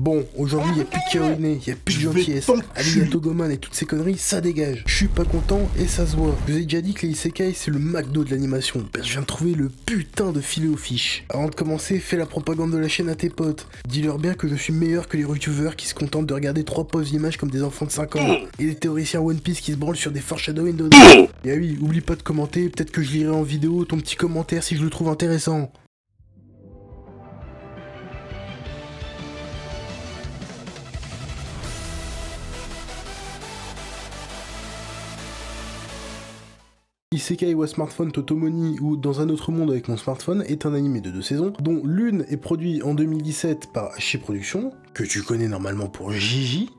Bon, aujourd'hui, y a plus de Kaohine, y a plus de gentillesse. Arigato Goman et toutes ces conneries, ça dégage. Je suis pas content et ça se voit. Je vous ai déjà dit que les isekai, c'est le McDo de l'animation. Ben, je viens de trouver le putain de filet aux fiches. Avant de commencer, fais la propagande de la chaîne à tes potes. Dis-leur bien que je suis meilleur que les youtubeurs qui se contentent de regarder 3 pauses images comme des enfants de 5 ans. Et les théoriciens One Piece qui se branlent sur des foreshadowing de... Et ah oui, oublie pas de commenter, peut-être que je lirai en vidéo ton petit commentaire si je le trouve intéressant. Isekai wa Smartphone Totomoni ou Dans un autre monde avec mon smartphone est un animé de 2 saisons, dont l'une est produite en 2017 par Hachi Productions, que tu connais normalement pour Gigi,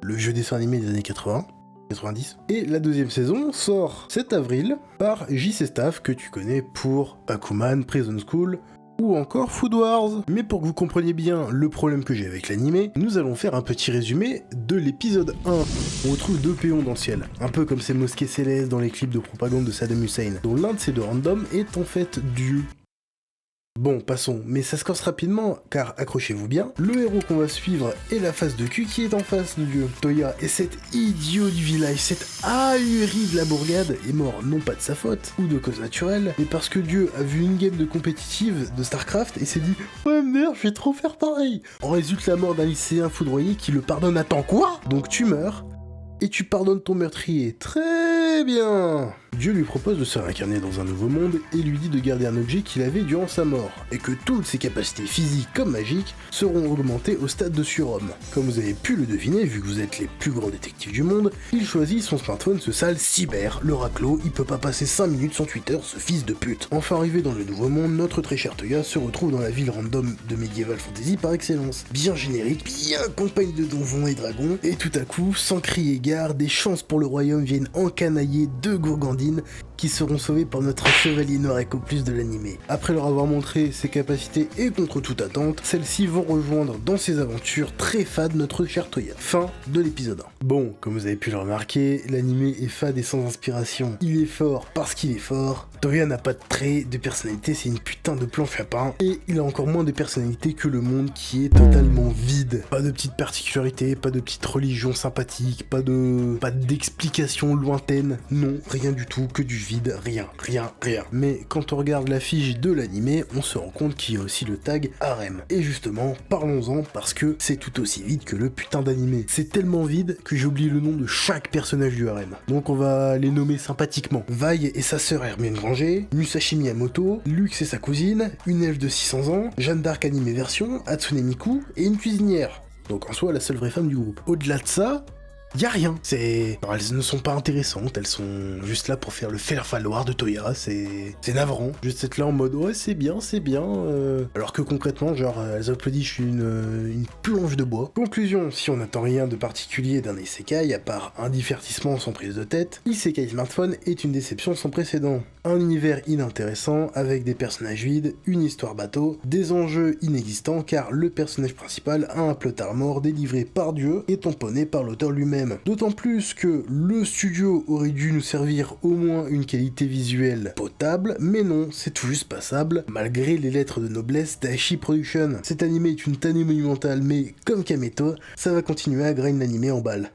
le vieux dessin animé des années 80. 90. Et la deuxième saison sort cet avril par JC Staff, que tu connais pour Bakuman, Prison School ou encore Food Wars. Mais pour que vous compreniez bien le problème que j'ai avec l'animé, nous allons faire un petit résumé de l'épisode 1. On retrouve 2 péons dans le ciel, un peu comme ces mosquées célestes dans les clips de propagande de Saddam Hussein, dont l'un de ces 2 randoms est en fait Dieu. Bon, passons, mais ça se corse rapidement, car accrochez-vous bien, le héros qu'on va suivre est la face de cul qui est en face de Dieu. Toya est cet idiot du village, cet ahuri de la bourgade, est mort non pas de sa faute, ou de cause naturelle, mais parce que Dieu a vu une game de compétitive de StarCraft et s'est dit « Ouais merde, je vais trop faire pareil !» En résulte la mort d'un lycéen foudroyé qui le pardonne à temps quoi ? Donc tu meurs, et tu pardonnes ton meurtrier. Très bien. Dieu lui propose de se réincarner dans un nouveau monde et lui dit de garder un objet qu'il avait durant sa mort, et que toutes ses capacités physiques comme magiques seront augmentées au stade de surhomme. Comme vous avez pu le deviner, vu que vous êtes les plus grands détectives du monde, il choisit son smartphone, ce sale cyber, le raclo, il peut pas passer 5 minutes sans Twitter, ce fils de pute. Enfin arrivé dans le nouveau monde, notre très cher Toya se retrouve dans la ville random de Medieval Fantasy par excellence. Bien générique, bien campagne de donjons et dragons, et tout à coup, sans crier gare, des chances pour le royaume viennent encanailler 2 gourgandines qui seront sauvés par notre chevalier noir plus de l'animé. Après leur avoir montré ses capacités et contre toute attente, celles-ci vont rejoindre dans ses aventures très fades notre cher Toya. Fin de l'épisode 1. Bon, comme vous avez pu le remarquer, l'animé est fade et sans inspiration. Il est fort parce qu'il est fort. Toya n'a pas de trait de personnalité, c'est une putain de planche à pain. Et il a encore moins de personnalité que le monde qui est totalement vide. Pas de petites particularités, pas de petites religions sympathiques, pas d'explications lointaines. Non, rien du tout, que du vide, rien. Mais quand on regarde l'affiche de l'animé, on se rend compte qu'il y a aussi le tag harem. Et justement, parlons-en parce que c'est tout aussi vide que le putain d'animé. C'est tellement vide que j'ai oublié le nom de chaque personnage du harem. Donc on va les nommer sympathiquement. Vi et sa sœur Hermione Granger, Musashi Miyamoto, Lux et sa cousine, une elfe de 600 ans, Jeanne d'Arc animé version, Hatsune Miku et une cuisinière. Donc en soi la seule vraie femme du groupe. Au-delà de ça, y a rien. Non, elles ne sont pas intéressantes, elles sont juste là pour faire le faire-valoir de Toya, c'est navrant. Juste être là en mode ouais c'est bien, alors que concrètement, genre, elles applaudissent une planche de bois. Conclusion, si on n'attend rien de particulier d'un isekai, à part un divertissement sans prise de tête, Isekai Smartphone est une déception sans précédent. Un univers inintéressant, avec des personnages vides, une histoire bateau, des enjeux inexistants car le personnage principal a un plot armor délivré par Dieu et tamponné par l'auteur lui-même. D'autant plus que le studio aurait dû nous servir au moins une qualité visuelle potable, mais non, c'est tout juste passable, malgré les lettres de noblesse d'Hachi Production. Cet animé est une tannée monumentale, mais comme Kameto, ça va continuer à grind l'animé en balle.